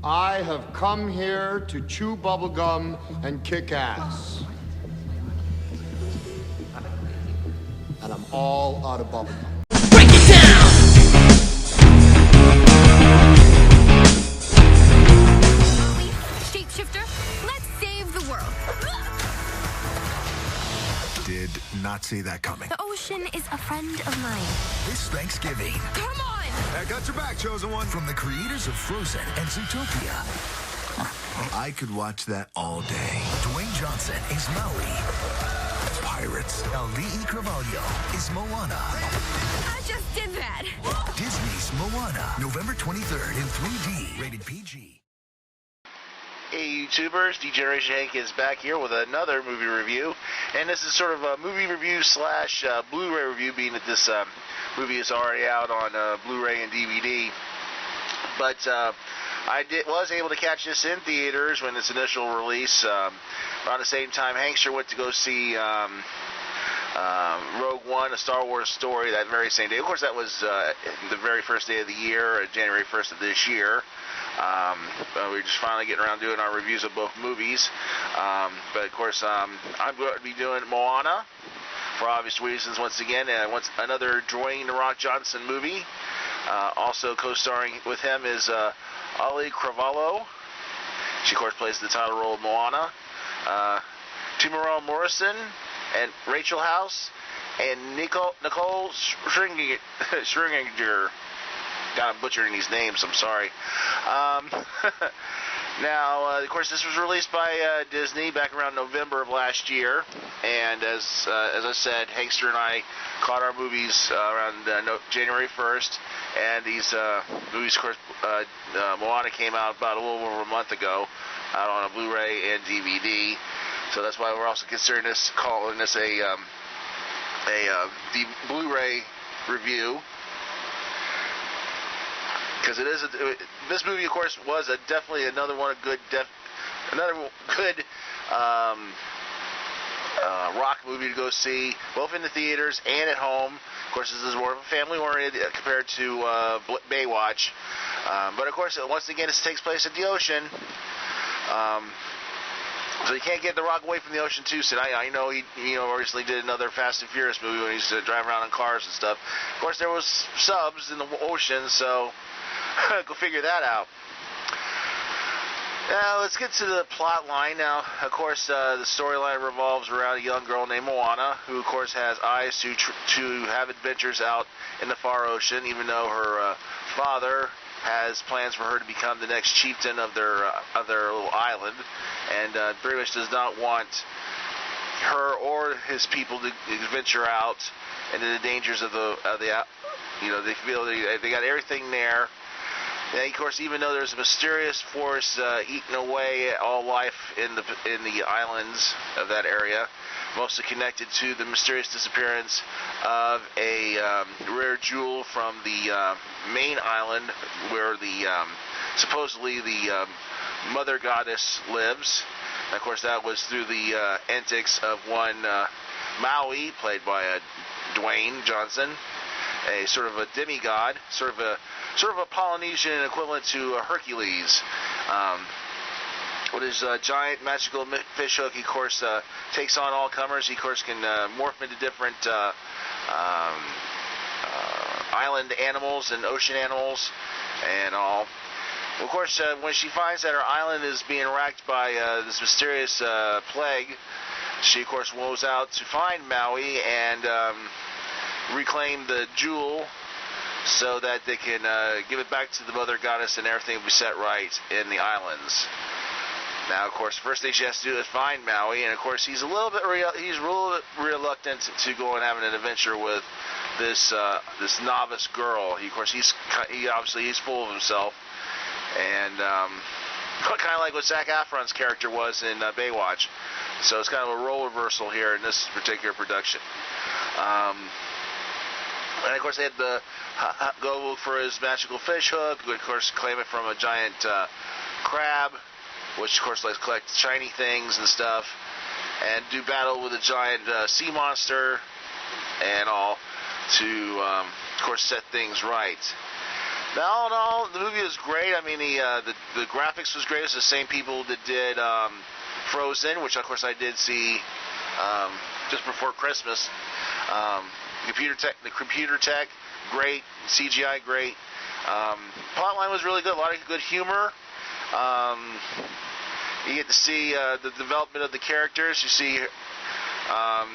I have come here to chew bubblegum and kick ass. And I'm all out of bubblegum. Break it down! Maui, shapeshifter, let's save the world. Did not see that coming. The ocean is a friend of mine. This Thanksgiving, Come on! I got your back, chosen one. From the creators of Frozen and Zootopia. I could watch that all day. Dwayne Johnson is Maui. Pirates. Ali'i Cravalho is Moana. I just did that. Disney's Moana, November 23rd in 3D. Rated PG. Hey YouTubers, Degeneration Hank is back here with another movie review, and this is sort of a movie review slash Blu-ray review, being that this movie is already out on Blu-ray and DVD. But I was able to catch this in theaters when its initial release. Around the same time, Hankster went to go see Rogue One, A Star Wars Story, that very same day. Of course, that was the very first day of the year, January 1st of this year. We're just finally getting around doing our reviews of both movies. But of course, I'm going to be doing Moana for obvious reasons once again. Once another Dwayne "The Rock" Johnson movie. Also co-starring with him is Ali'i Cravalho. She of course plays the title role of Moana. Temuera Morrison and Rachel House and Nicole Scherzinger. God, I'm butchering these names, I'm sorry. Now, of course, this was released by Disney back around November of last year, and as I said, Hankster and I caught our movies around January 1st, and these movies, of course, Moana came out about a little over a month ago, out on a Blu-ray and DVD, so that's why we're also considering this, calling this a Blu-ray review. Because it is this movie, of course, was definitely another good rock movie to go see, both in the theaters and at home. Of course, this is more of a family-oriented compared to Baywatch. But of course, once again, this takes place at the ocean. So you can't get The Rock away from the ocean too soon. I know he recently did another Fast and Furious movie when he used to drive around in cars and stuff. Of course, there was subs in the ocean, so go figure that out. Now, let's get to the plot line. Now, of course, the storyline revolves around a young girl named Moana, who, of course, has eyes to have adventures out in the far ocean, even though her father has plans for her to become the next chieftain of their little island, and pretty much does not want her or his people to venture out into the dangers of the they feel they got everything there. And of course, even though there's a mysterious force eating away at all life in the islands of that area, mostly connected to the mysterious disappearance of a rare jewel from the main island where supposedly the mother goddess lives. And of course, that was through the antics of one Maui, played by Dwayne Johnson, a sort of a demigod, sort of a Polynesian equivalent to Hercules. With his giant magical fish hook, he of course takes on all comers. He of course can morph into different island animals and ocean animals and all. Of course, when she finds that her island is being racked by this mysterious plague, she of course woes out to find Maui and reclaim the jewel, so that they can give it back to the mother goddess and everything will be set right in the islands. Now, of course, the first thing she has to do is find Maui, and of course he's a little bit reluctant to go and have an adventure with this novice girl. He obviously he's full of himself, and kind of like what Zac Efron's character was in Baywatch. So it's kind of a role reversal here in this particular production. And of course, they had to go look for his magical fish hook, of course, claim it from a giant crab, which of course likes to collect shiny things and stuff, and do battle with a giant sea monster and all to, of course, set things right. All in all, the movie was great. I mean, the graphics was great. It's the same people that did Frozen, which of course I did see just before Christmas. The computer tech, great. CGI, great. Plotline was really good. A lot of good humor. You get to see the development of the characters. You see,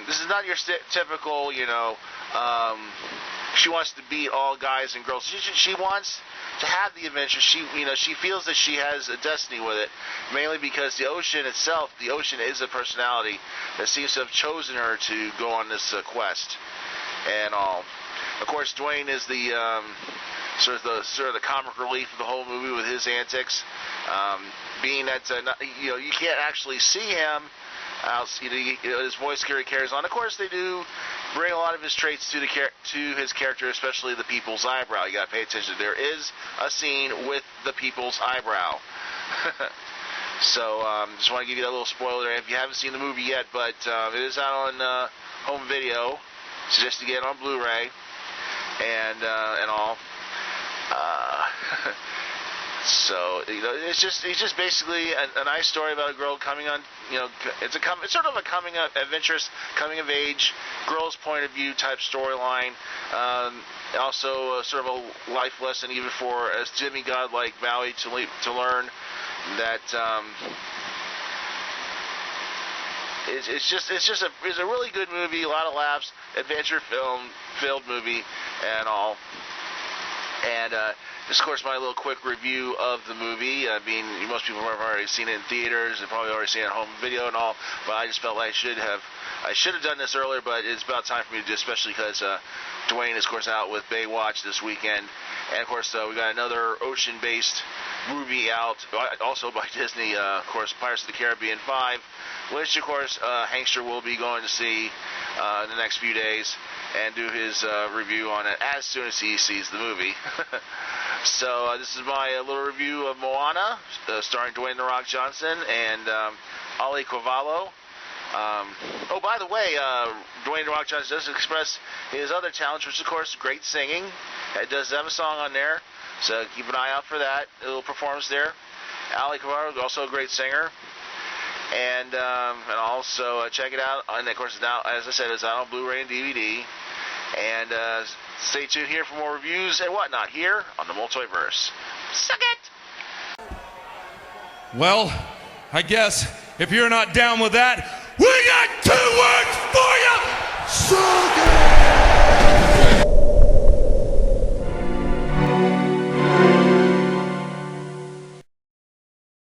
this is not your typical, she wants to beat all guys and girls. She wants to have the adventure. She feels that she has a destiny with it, mainly because the ocean itself, the ocean is a personality that seems to have chosen her to go on this quest and all. Of course, Dwayne is the sort of the comic relief of the whole movie with his antics. Being that you can't actually see him, his voice carries on. Of course, they do bring a lot of his traits to his character, especially the people's eyebrow. You got to pay attention. There is a scene with the people's eyebrow. So just want to give you that little spoiler if you haven't seen the movie yet. But it is out on home video. Suggest you get it on Blu-ray and all. So it's just basically a nice story about a girl coming on. It's sort of a adventurous coming of age, girl's point of view type storyline. Also sort of a life lesson even for a demigod like Maui to learn that it's a really good movie, a lot of laughs, adventure filled movie and all. And this, of course, my little quick review of the movie. Most people have already seen it in theaters, they've probably already seen it on home video and all. But I just felt like I should have done this earlier, but it's about time for me to do, especially because Dwayne is, of course, out with Baywatch this weekend, and of course we got another ocean-based movie out, also by Disney. Of course, Pirates of the Caribbean 5, which, of course, Hankster will be going to see in the next few days and do his review on it as soon as he sees the movie. So this is my little review of Moana, starring Dwayne "The Rock" Johnson and Ali Cavallo. By the way, Dwayne "The Rock" Johnson does express his other talents, which is, of course, great singing. It does have a song on there, so keep an eye out for that. A little performance there. Ali Cavallo, also a great singer. And also check it out. And of course, now, as I said, it's out on Blu-ray and DVD. And stay tuned here for more reviews and whatnot here on the Multiverse. Suck it! Well, I guess if you're not down with that, we got 2 words for you. Suck